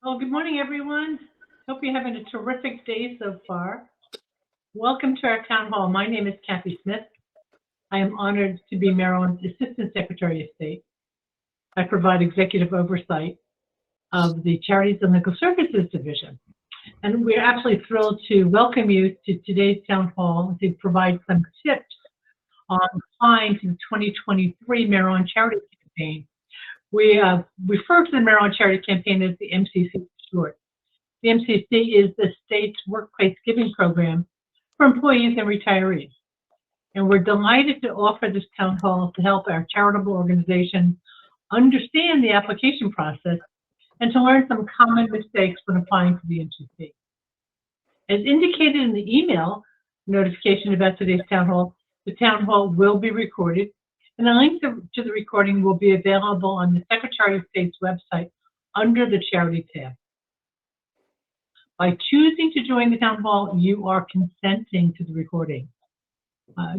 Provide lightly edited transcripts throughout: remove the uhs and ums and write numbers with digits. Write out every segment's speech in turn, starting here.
Well, good morning, everyone. Hope you're having a terrific day so far. Welcome to our town hall. My name is Kathy Smith. I am honored to be Maryland's Assistant Secretary of State. I provide executive oversight of the Charities and Legal Services Division. And we're absolutely thrilled to welcome you to today's town hall to provide some tips on applying to the 2023 Maryland Charity Campaign. We refer to the Maryland Charity Campaign as the MCC for short. The MCC is the state's workplace giving program for employees and retirees. And we're delighted to offer this town hall to help our charitable organizations understand the application process and to learn some common mistakes when applying for the MCC. As indicated in the email notification about today's town hall, the town hall will be recorded, and a link to the recording will be available on the Secretary of State's website under the Charity tab. By choosing to join the town hall, you are consenting to the recording.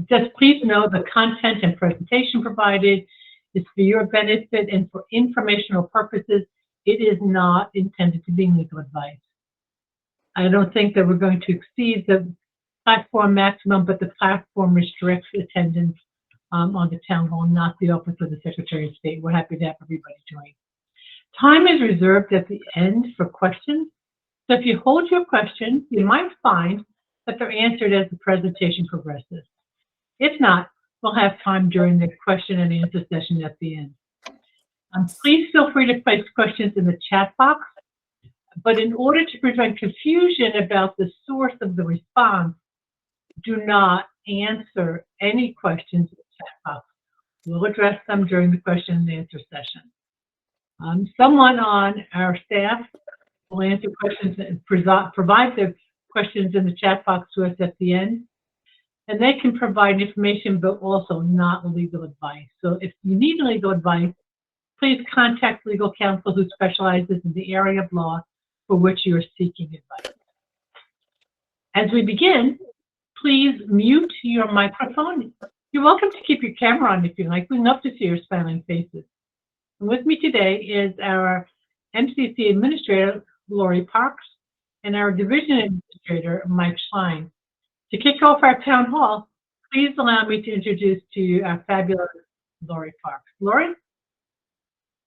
Just please know the content and presentation provided is for your benefit and for informational purposes. It is not intended to be legal advice. I don't think that we're going to exceed the platform maximum, but the platform restricts attendance on the town hall, not the Office of the Secretary of State. We're happy to have everybody join. Time is reserved at the end for questions. So if you hold your questions, you might find that they're answered as the presentation progresses. If not, we'll have time during the question and answer session at the end. Please feel free to place questions in the chat box, but in order to prevent confusion about the source of the response, do not answer any questions in the chat box. We'll address them during the question and answer session. Someone on our staff will answer questions and provide the questions in the chat box to us at the end. And they can provide information, but also not legal advice. So if you need legal advice, please contact legal counsel who specializes in the area of law for which you are seeking advice. As we begin, please mute your microphone. You're welcome to keep your camera on if you like. We'd love to see your smiling faces. And with me today is our MCC Administrator, Lori Parks, and our Division Administrator, Mike Schlein. To kick off our town hall, please allow me to introduce to you our fabulous Lori Parks. Lori?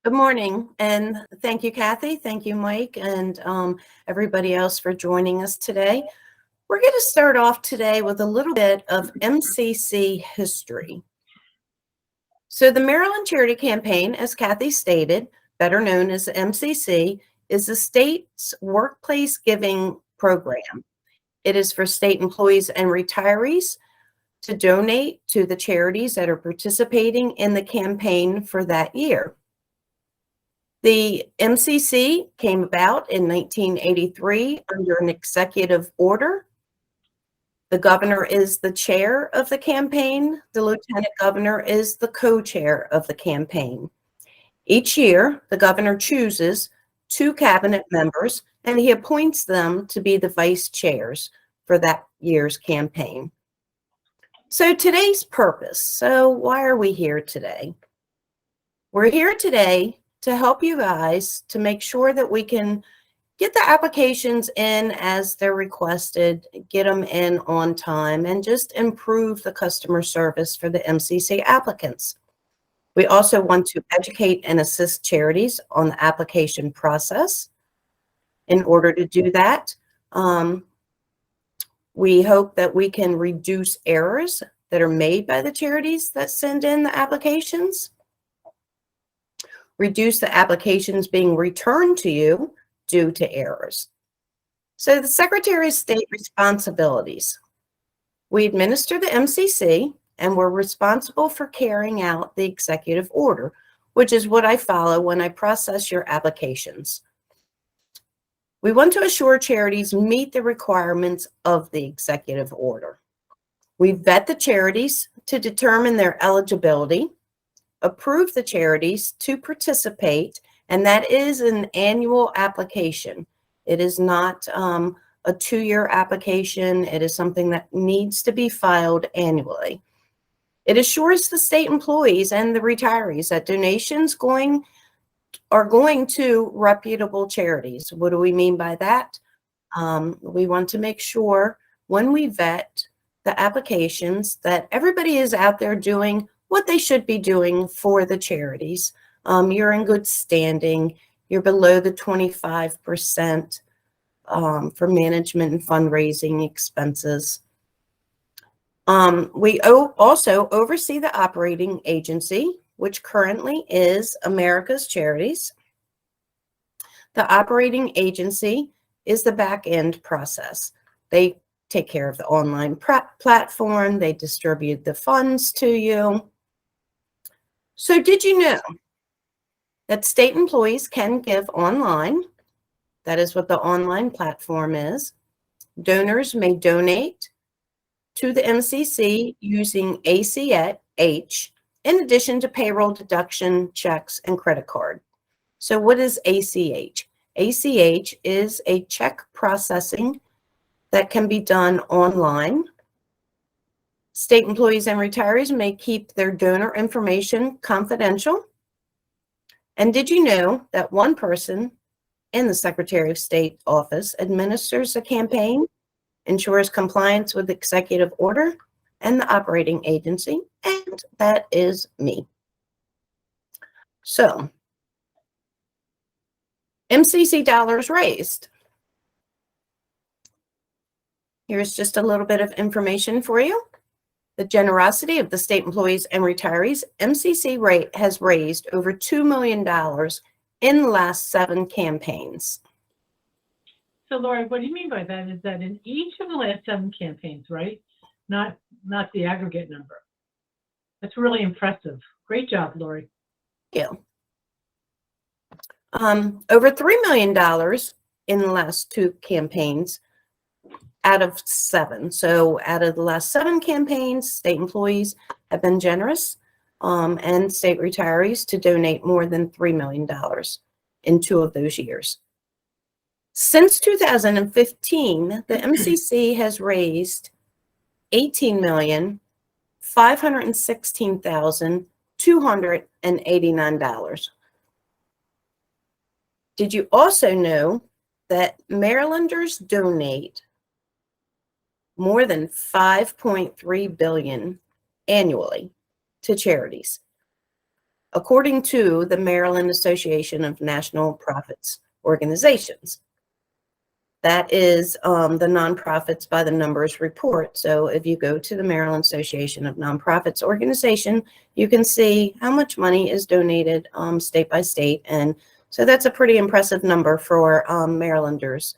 Good morning, and thank you, Kathy. Thank you, Mike, and everybody else for joining us today. We're going to start off today with a little bit of MCC history. So the Maryland Charity Campaign, as Kathy stated, better known as the MCC, is the state's workplace giving program. It is for state employees and retirees to donate to the charities that are participating in the campaign for that year. The MCC came about in 1983 under an executive order. The governor is the chair of the campaign. The lieutenant governor is the co-chair of the campaign. Each year, the governor chooses 2 cabinet members, and he appoints them to be the vice chairs for that year's campaign. So today's purpose. So why are we here today? We're here today to help you guys to make sure that we can get the applications in as they're requested, get them in on time, and just improve the customer service for the MCC applicants. We also want to educate and assist charities on the application process. In order to do that, we hope that we can reduce errors that are made by the charities that send in the applications, reduce the applications being returned to you due to errors. So the Secretary of State responsibilities. We administer the MCC, and we're responsible for carrying out the executive order, which is what I follow when I process your applications. We want to assure charities meet the requirements of the executive order. We vet the charities to determine their eligibility, approve the charities to participate, and that is an annual application. It is not a 2-year application. It is something that needs to be filed annually. It assures the state employees and the retirees that donations are going to reputable charities. What do we mean by that? We want to make sure when we vet the applications that everybody is out there doing what they should be doing for the charities. You're in good standing. You're below the 25% for management and fundraising expenses. We also oversee the operating agency, which currently is America's Charities. The operating agency is the back-end process. They take care of the online platform. They distribute the funds to you. So did you know that state employees can give online? That is what the online platform is. Donors may donate to the MCC using ACH in addition to payroll deduction, checks, and credit card. So what is ACH? ACH is a check processing that can be done online. State employees and retirees may keep their donor information confidential. And did you know that one person in the Secretary of State office administers the campaign, ensures compliance with executive order and the operating agency, and that is me. So, MCC dollars raised. Here's just a little bit of information for you. The generosity of the state employees and retirees, MCC rate has raised over $2 million in the last 7 campaigns. So, Lori, what do you mean by that? Is that in each of the last 7 campaigns, right? Not the aggregate number. That's really impressive. Great job, Lori. Thank you. Over $3 million in the last 2 campaigns out of 7. So out of the last 7 campaigns, state employees have been generous and state retirees to donate more than $3 million in 2 of those years. Since 2015, the MCC has raised $18,516,289. Did you also know that Marylanders donate more than $5.3 billion annually to charities, according to the Maryland Association of National Profits Organizations? That is the Nonprofits by the Numbers report. So if you go to the Maryland Association of Nonprofits Organization, you can see how much money is donated state by state. And so that's a pretty impressive number for Marylanders.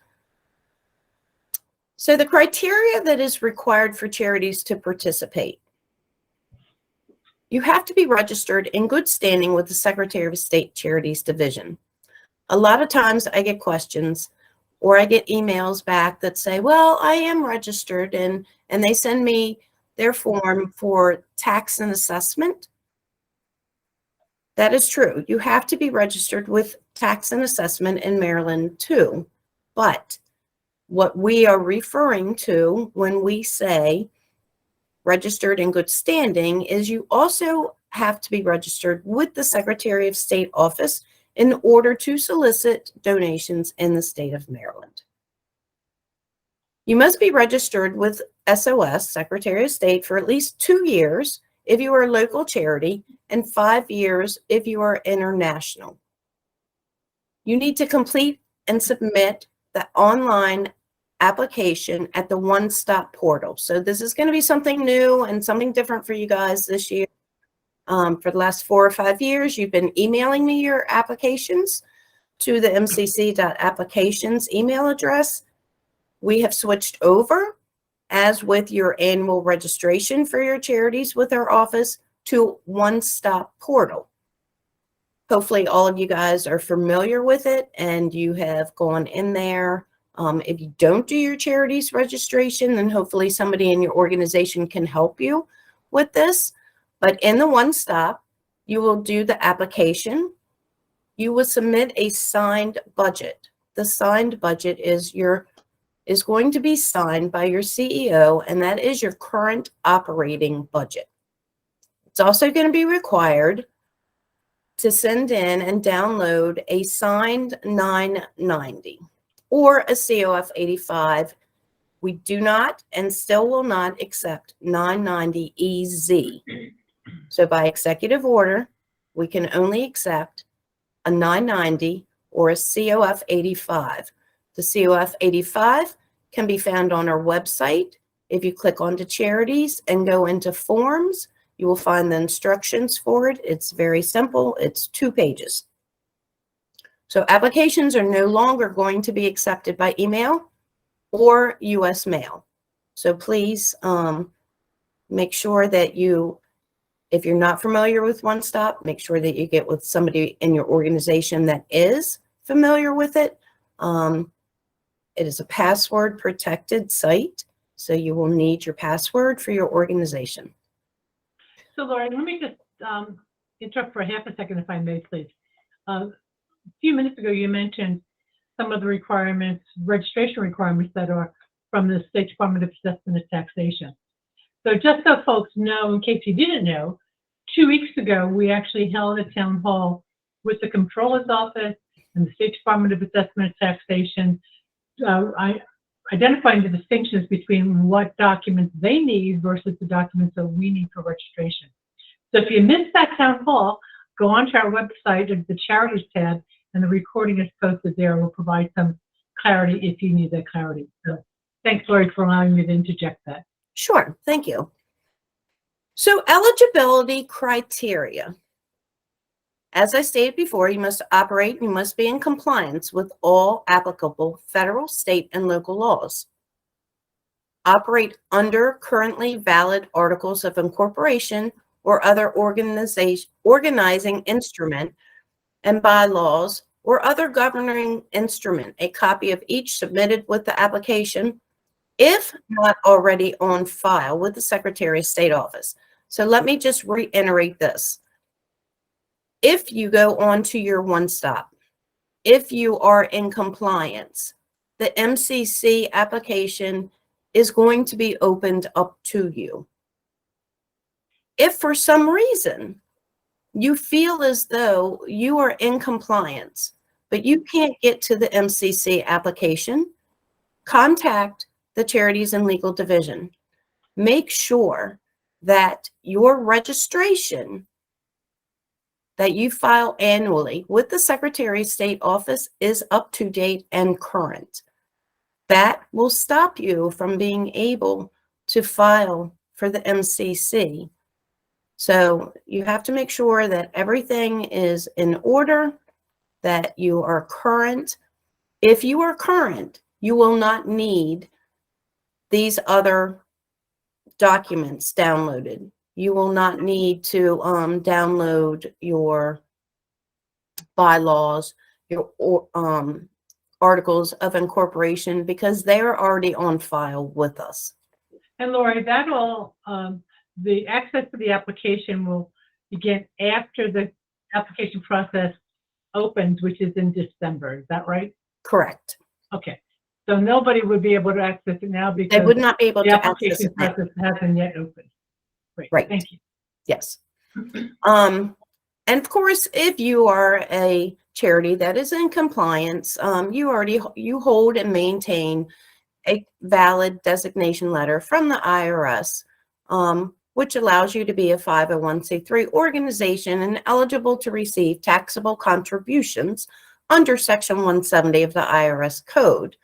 So the criteria that is required for charities to participate. You have to be registered in good standing with the Secretary of State Charities Division. A lot of times I get questions, or I get emails back that say, well, I am registered, and they send me their form for tax and assessment. That is true. You have to be registered with tax and assessment in Maryland too. But what we are referring to when we say registered in good standing is you also have to be registered with the Secretary of State office in order to solicit donations in the state of Maryland. You must be registered with SOS, Secretary of State, for at least 2 years if you are a local charity and 5 years if you are international. You need to complete and submit the online application at the One Stop portal. So this is going to be something new and something different for you guys this year. For the last 4 or 5 years, you've been emailing me your applications to the mcc.applications email address. We have switched over, as with your annual registration for your charities with our office, to One Stop portal. Hopefully all of you guys are familiar with it and you have gone in there. If you don't do your charities registration, then hopefully somebody in your organization can help you with this. But in the One Stop, you will do the application. You will submit a signed budget. The signed budget is going to be signed by your CEO, and that is your current operating budget. It's also going to be required to send in and download a signed 990 or a COF 85. We do not and still will not accept 990 EZ. So by executive order, we can only accept a 990 or a COF 85. The COF 85 can be found on our website. If you click onto charities and go into forms, you will find the instructions for it. It's very simple. It's 2 pages. So applications are no longer going to be accepted by email or U.S. mail. So please make sure that if you're not familiar with One Stop, make sure that you get with somebody in your organization that is familiar with it. It is a password protected site, so you will need your password for your organization. So, Lauren, let me just interrupt for half a second, if I may, please. A few minutes ago, you mentioned some of the requirements, registration requirements that are from the State Department of Assessment and Taxation. So just so folks know, in case you didn't know, 2 weeks ago, we actually held a town hall with the Comptroller's Office and the State Department of Assessment and Taxation, identifying the distinctions between what documents they need versus the documents that we need for registration. So if you missed that town hall, go onto our website at the Charities tab, and the recording is posted there. We'll provide some clarity if you need that clarity. So thanks, Lori, for allowing me to interject that. Sure, thank you. So eligibility criteria. As I stated before, you must be in compliance with all applicable federal, state, and local laws. Operate under currently valid articles of incorporation or other organizing instrument and bylaws or other governing instrument, a copy of each submitted with the application, if not already on file with the Secretary of State office. So let me just reiterate this. If you go on to your One Stop, if you are in compliance, the MCC application is going to be opened up to you. If for some reason you feel as though you are in compliance, but you can't get to the MCC application, contact the Charities and Legal Division. Make sure that your registration that you file annually with the Secretary of State office is up to date and current. That will stop you from being able to file for the MCC. So you have to make sure that everything is in order, that you are current. If you are current, you will not need these other documents downloaded. You will not need to download your bylaws, your articles of incorporation because they're already on file with us. And Lori, that'll, the access to the application will begin after the application process opens, which is in December. Is that right? Correct. Okay. So nobody would be able to access it now They because would not be able the to access application it now. process hasn't yet opened. Great. Right. Thank you. Yes. And of course, if you are a charity that is in compliance, you hold and maintain a valid designation letter from the IRS, which allows you to be a 501c3 organization and eligible to receive taxable contributions under Section 170 of the IRS Code.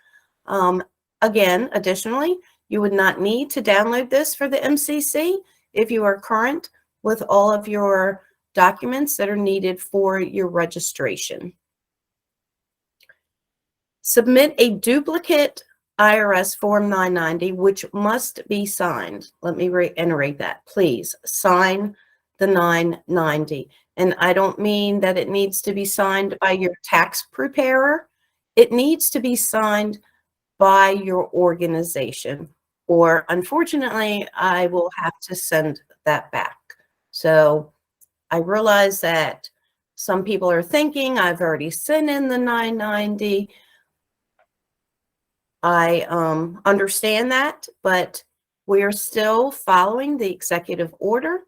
Again, additionally, you would not need to download this for the MCC if you are current with all of your documents that are needed for your registration. Submit a duplicate IRS Form 990, which must be signed. Let me reiterate that. Please sign the 990. And I don't mean that it needs to be signed by your tax preparer. It needs to be signed by your organization, or unfortunately, I will have to send that back. So I realize that some people are thinking I've already sent in the 990. I understand that, but we are still following the executive order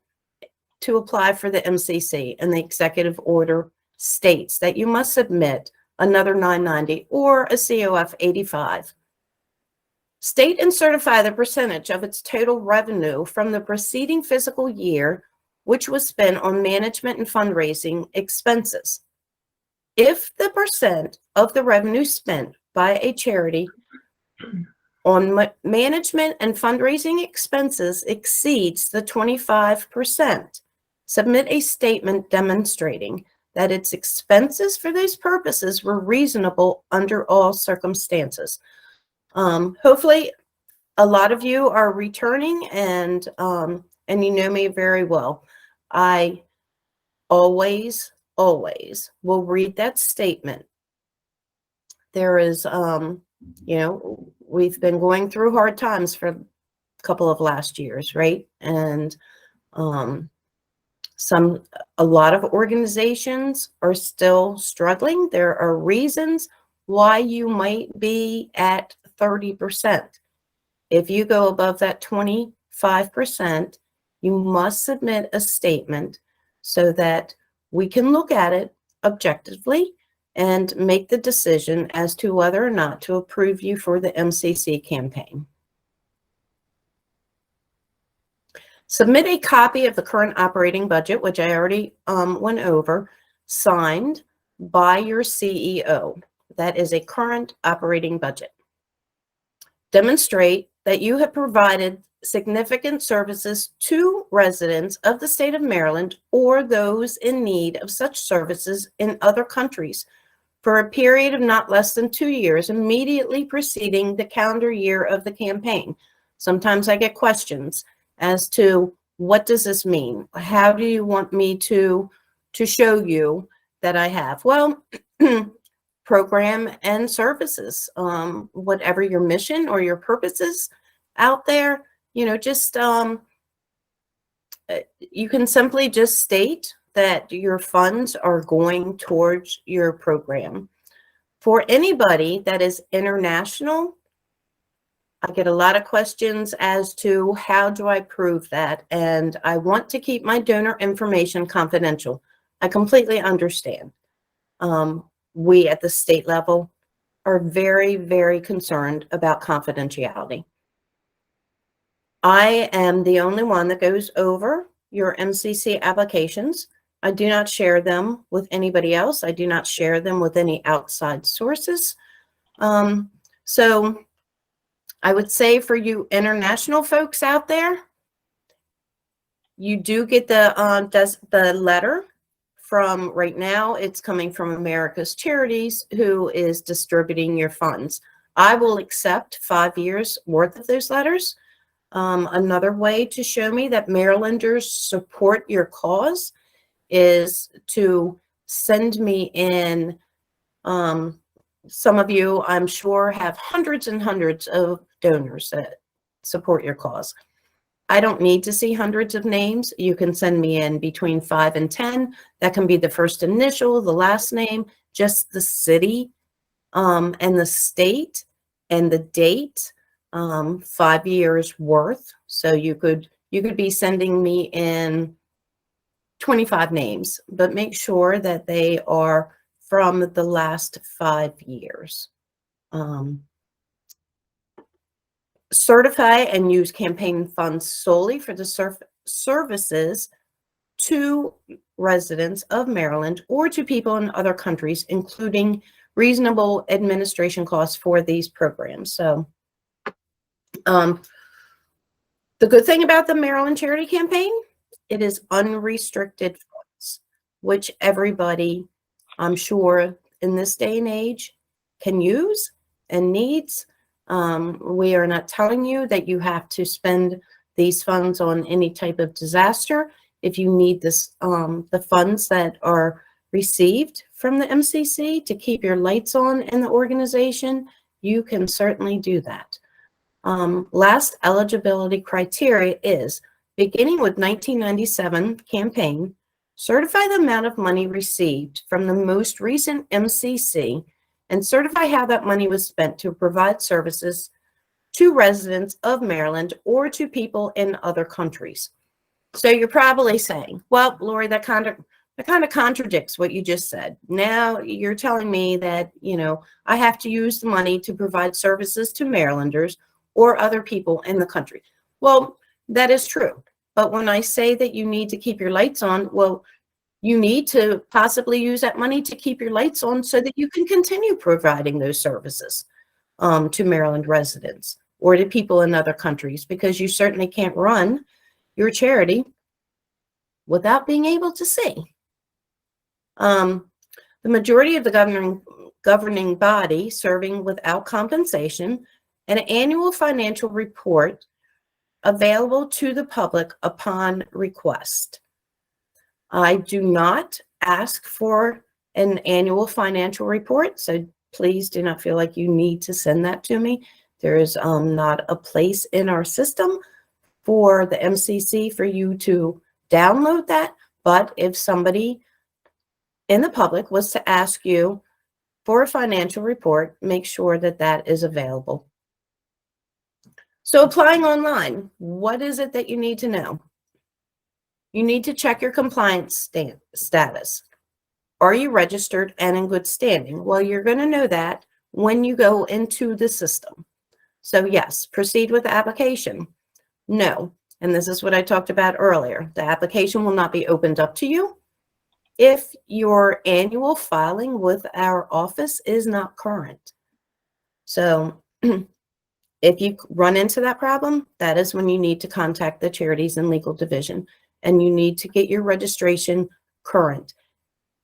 to apply for the MCC, and the executive order states that you must submit another 990 or a COF 85. State and certify the percentage of its total revenue from the preceding fiscal year which was spent on management and fundraising expenses. If the percent of the revenue spent by a charity on management and fundraising expenses exceeds the 25%, submit a statement demonstrating that its expenses for those purposes were reasonable under all circumstances. Hopefully, a lot of you are returning, and you know me very well. I always will read that statement. There is, we've been going through hard times for a couple of last years, right? And a lot of organizations are still struggling. There are reasons why you might be at 30%. If you go above that 25%, you must submit a statement so that we can look at it objectively and make the decision as to whether or not to approve you for the MCC campaign. Submit a copy of the current operating budget, which I already went over, signed by your CEO. That is a current operating budget. Demonstrate that you have provided significant services to residents of the state of Maryland or those in need of such services in other countries for a period of not less than 2 years immediately preceding the calendar year of the campaign. Sometimes I get questions as to what does this mean? How do you want me to show you that I have? Well, program and services, whatever your mission or your purpose is out there, just you can simply just state that your funds are going towards your program. For anybody that is international, I get a lot of questions as to how do I prove that, and I want to keep my donor information confidential. I completely understand. We at the state level are very, very concerned about confidentiality. I am the only one that goes over your MCC applications. I do not share them with anybody else. I do not share them with any outside sources. So I would say for you international folks out there, you do get the letter from, right now, it's coming from America's Charities, who is distributing your funds. I will accept 5 years worth of those letters. Another way to show me that Marylanders support your cause is to send me in some of you, I'm sure, have hundreds and hundreds of donors that support your cause. I don't need to see hundreds of names. You can send me in between 5 and 10. That can be the first initial, the last name, just the city, and the state and the date, 5 years worth. So you could be sending me in 25 names, but make sure that they are from the last 5 years. Certify and use campaign funds solely for the services to residents of Maryland or to people in other countries, including reasonable administration costs for these programs. So the good thing about the Maryland Charity Campaign, it is unrestricted funds, which everybody, I'm sure, in this day and age can use and needs. We are not telling you that you have to spend these funds on any type of disaster. If you need this, the funds that are received from the MCC to keep your lights on in the organization, you can certainly do that. Last eligibility criteria is, beginning with 1997 campaign, certify the amount of money received from the most recent MCC and certify how that money was spent to provide services to residents of Maryland or to people in other countries. So you're probably saying, well, Lori, that kind of contradicts what you just said. Now you're telling me that, I have to use the money to provide services to Marylanders or other people in the country. Well, that is true. But when I say that you need to keep your lights on, well, you need to possibly use that money to keep your lights on so that you can continue providing those services to Maryland residents or to people in other countries, because you certainly can't run your charity without being able to see. The majority of the governing body serving without compensation, an annual financial report available to the public upon request. I do not ask for an annual financial report, so please do not feel like you need to send that to me. There is not a place in our system for the MCC for you to download that, but if somebody in the public was to ask you for a financial report, make sure that that is available. So applying online, what is it that you need to know? You need to check your compliance status. Are you registered and in good standing? Well, you're going to know that when you go into the system. So yes, proceed with the application. No, and this is what I talked about earlier. The application will not be opened up to you if your annual filing with our office is not current. So if you run into that problem, that is when you need to contact the Charities and Legal Division, and you need to get your registration current.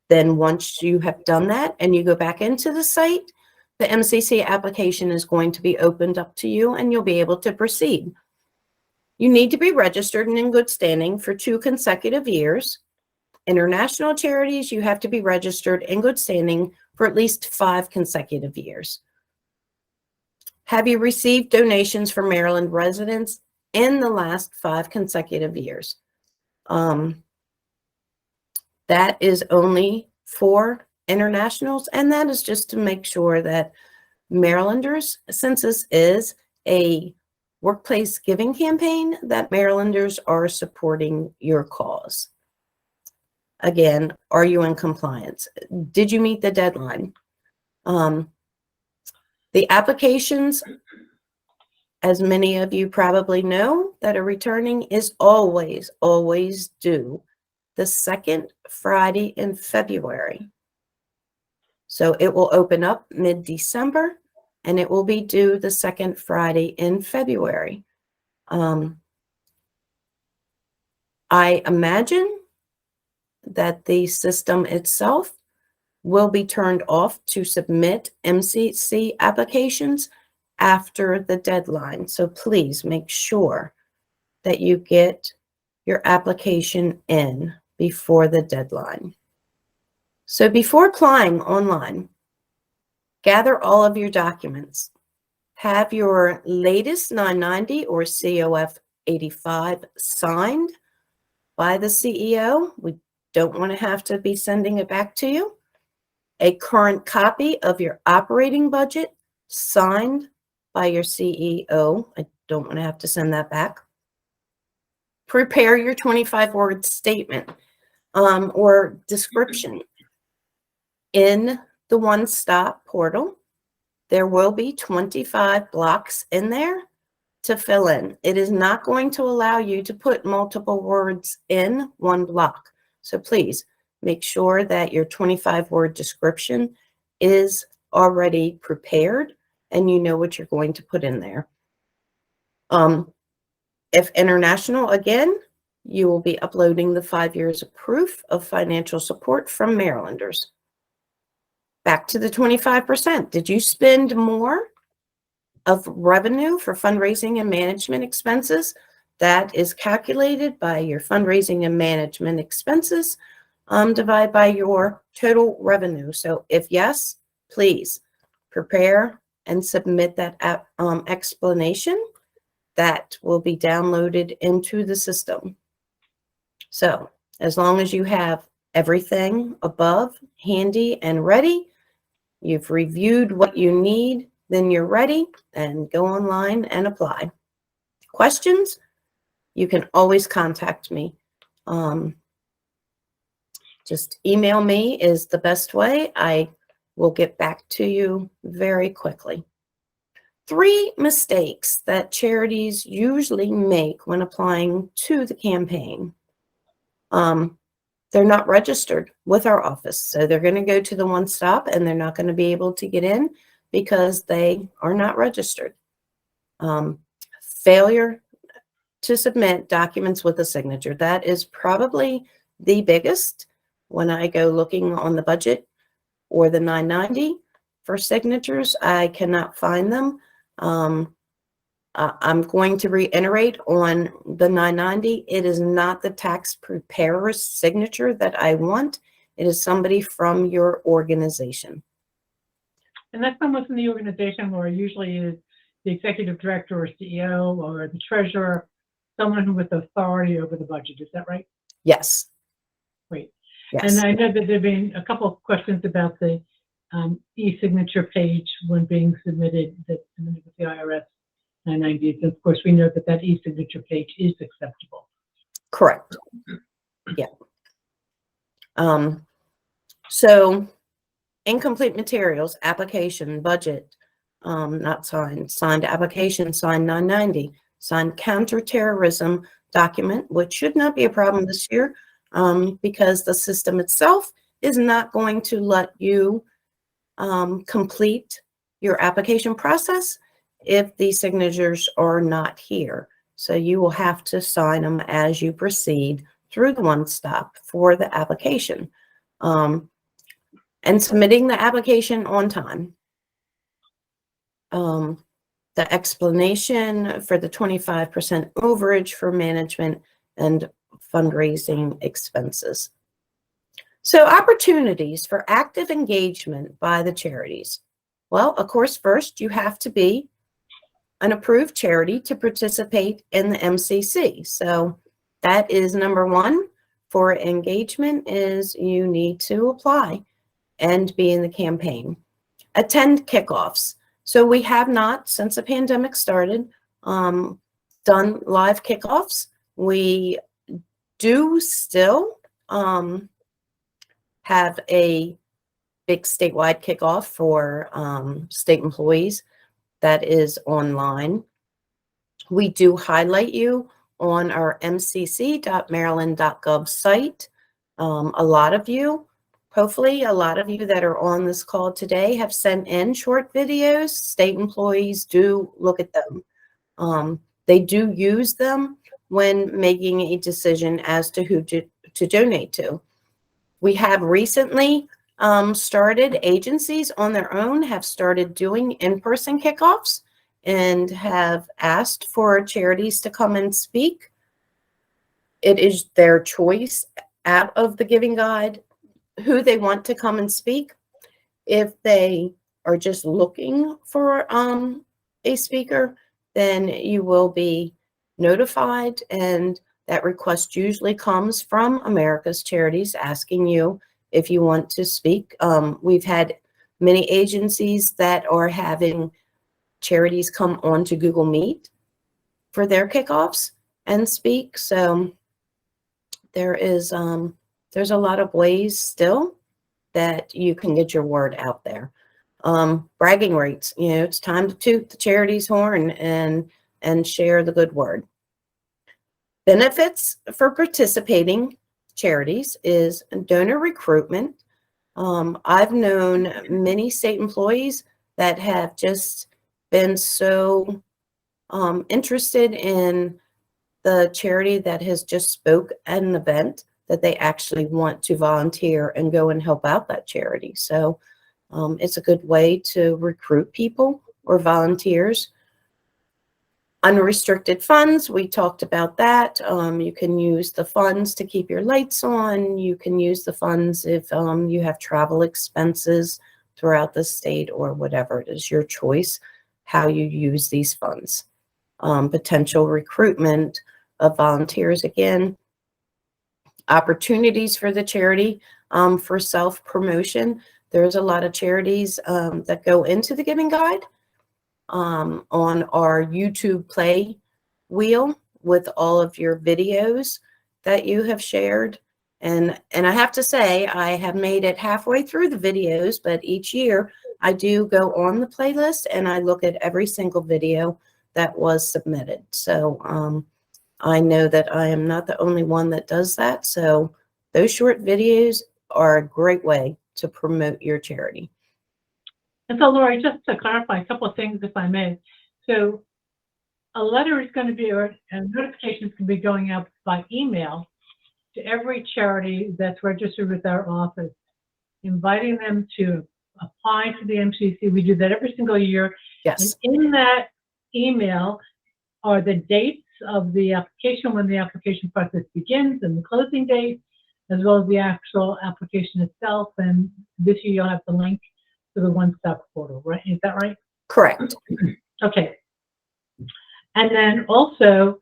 Then once you have done that and you go back into the site, the MCC application is going to be opened up to you and you'll be able to proceed. You need to be registered and in good standing for 2 consecutive years. International charities, you have to be registered in good standing for at least 5 consecutive years. Have you received donations from Maryland residents in the last 5 consecutive years? That is only for internationals, and that is just to make sure that Marylanders, since this is a workplace giving campaign, that Marylanders are supporting your cause. Again, are you in compliance? Did you meet the deadline? The applications, as many of you probably know that are returning, is always due the 2nd Friday in February. So it will open up mid-December and it will be due the 2nd Friday in February. I imagine that the system itself will be turned off to submit MCC applications after the deadline. So please make sure that you get your application in before the deadline. So before applying online, gather all of your documents. Have your latest 990 or COF 85 signed by the CEO. We don't want to have to be sending it back to you. A current copy of your operating budget signed by your CEO. I don't want to have to send that back. Prepare your 25-word statement or description. In the One Stop portal, there will be 25 blocks in there to fill in. It is not going to allow you to put multiple words in one block. So please make sure that your 25-word description is already prepared and you know what you're going to put in there. If international, again, you will be uploading the 5 years of proof of financial support from Marylanders. Back to the 25%. Did you spend more of revenue for fundraising and management expenses? That is calculated by your fundraising and management expenses divided by your total revenue. So if yes, please prepare and submit that explanation. That will be downloaded into the system. So as long as you have everything above handy and ready, you've reviewed what you need, then you're ready, and go online and apply. Questions? You can always contact me. Just email me is the best way. I will get back to you very quickly. 3 mistakes that charities usually make when applying to the campaign. They're not registered with our office. So they're going to go to the One Stop and they're not going to be able to get in because they are not registered. Failure to submit documents with a signature. That is probably the biggest when I go looking on the budget or the 990 for signatures. I cannot find them. I'm going to reiterate on the 990. It is not the tax preparer's signature that I want. It is somebody from your organization. And that's someone in the organization where usually is the executive director or CEO or the treasurer, someone with authority over the budget. Is that right? Yes. Great. Yes. And I know that there have been a couple of questions about the e-signature page when being submitted, that's submitted with the IRS 990s. And of course, we know that that e-signature page is acceptable. Correct. Yeah. So incomplete materials, application, budget, not signed, signed application, signed 990, signed counterterrorism document, which should not be a problem this year because the system itself is not going to let you complete your application process if the signatures are not here. So you will have to sign them as you proceed through the One Stop for the application. And submitting the application on time. The explanation for the 25% overage for management and fundraising expenses. So opportunities for active engagement by the charities. Well, of course, first you have to be an approved charity to participate in the MCC. So that is number one for engagement is you need to apply and be in the campaign. Attend kickoffs. So we have not, since the pandemic started, done live kickoffs. We do still have a big statewide kickoff for state employees that is online. We do highlight you on our mcc.maryland.gov site. A lot of you, hopefully a lot of you that are on this call today have sent in short videos. State employees do look at them. They do use them when making a decision as to who to donate to. We have recently started, agencies on their own have started doing in-person kickoffs and have asked for charities to come and speak. It is their choice out of the giving guide who they want to come and speak. If they are just looking for a speaker, then you will be notified, and that request usually comes from America's Charities asking you if you want to speak. We've had many agencies that are having charities come on to Google Meet for their kickoffs and speak. So there's a lot of ways still that you can get your word out there. Bragging rights, it's time to toot the charity's horn and share the good word. Benefits for participating charities is donor recruitment. I've known many state employees that have just been so interested in the charity that has just spoke at an event that they actually want to volunteer and go and help out that charity. So it's a good way to recruit people or volunteers. Unrestricted funds, we talked about that. You can use the funds to keep your lights on. You can use the funds if you have travel expenses throughout the state or whatever. It is your choice how you use these funds. Potential recruitment of volunteers, again, opportunities for the charity for self-promotion. There's a lot of charities that go into the giving guide on our YouTube play wheel with all of your videos that you have shared. And I have to say, I have made it halfway through the videos, but each year I do go on the playlist and I look at every single video that was submitted. So I know that I am not the only one that does that. So those short videos are a great way to promote your charity. And so, Lori, just to clarify a couple of things, if I may. So a letter is going to be, or notifications can be going out by email to every charity that's registered with our office, inviting them to apply to the MCC. We do that every single year. Yes. And in that email are the dates of the application, when the application process begins, and the closing date, as well as the actual application itself. And this year you'll have the link to the one-stop portal, right? Is that right? Correct. Okay. And then also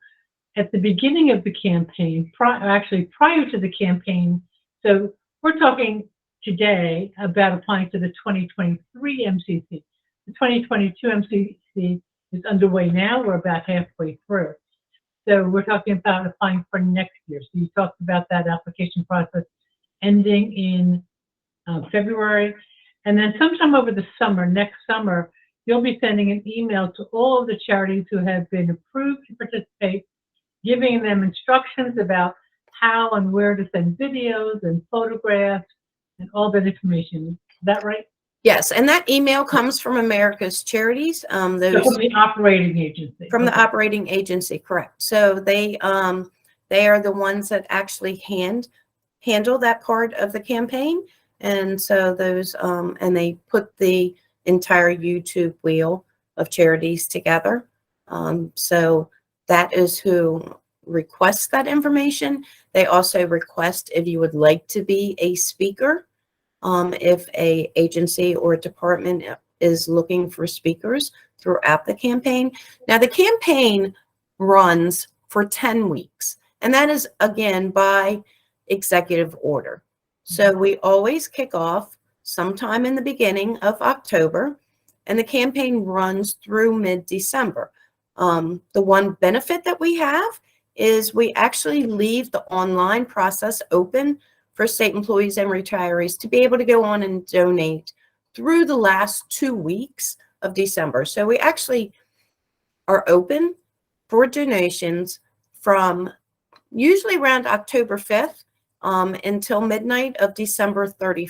at the beginning of the campaign, actually prior to the campaign, so we're talking today about applying to the 2023 MCC. The 2022 MCC is underway now. We're about halfway through. So we're talking about applying for next year. So you talked about that application process ending in February. And then sometime over the summer, next summer, you'll be sending an email to all of the charities who have been approved to participate, giving them instructions about how and where to send videos and photographs and all that information. Is that right? Yes, and that email comes from America's Charities. So from the operating agency. From the operating agency, correct. So they are the ones that actually handle that part of the campaign. And so those, and they put the entire YouTube wheel of charities together. So that is who requests that information. They also request if you would like to be a speaker. If a agency or department is looking for speakers throughout the campaign. Now the campaign runs for 10 weeks, and that is again by executive order. So we always kick off sometime in the beginning of October, and the campaign runs through mid-December. The one benefit that we have is we actually leave the online process open for state employees and retirees to be able to go on and donate through the last 2 weeks of December. So we actually are open for donations from usually around October 5th until midnight of December 31st.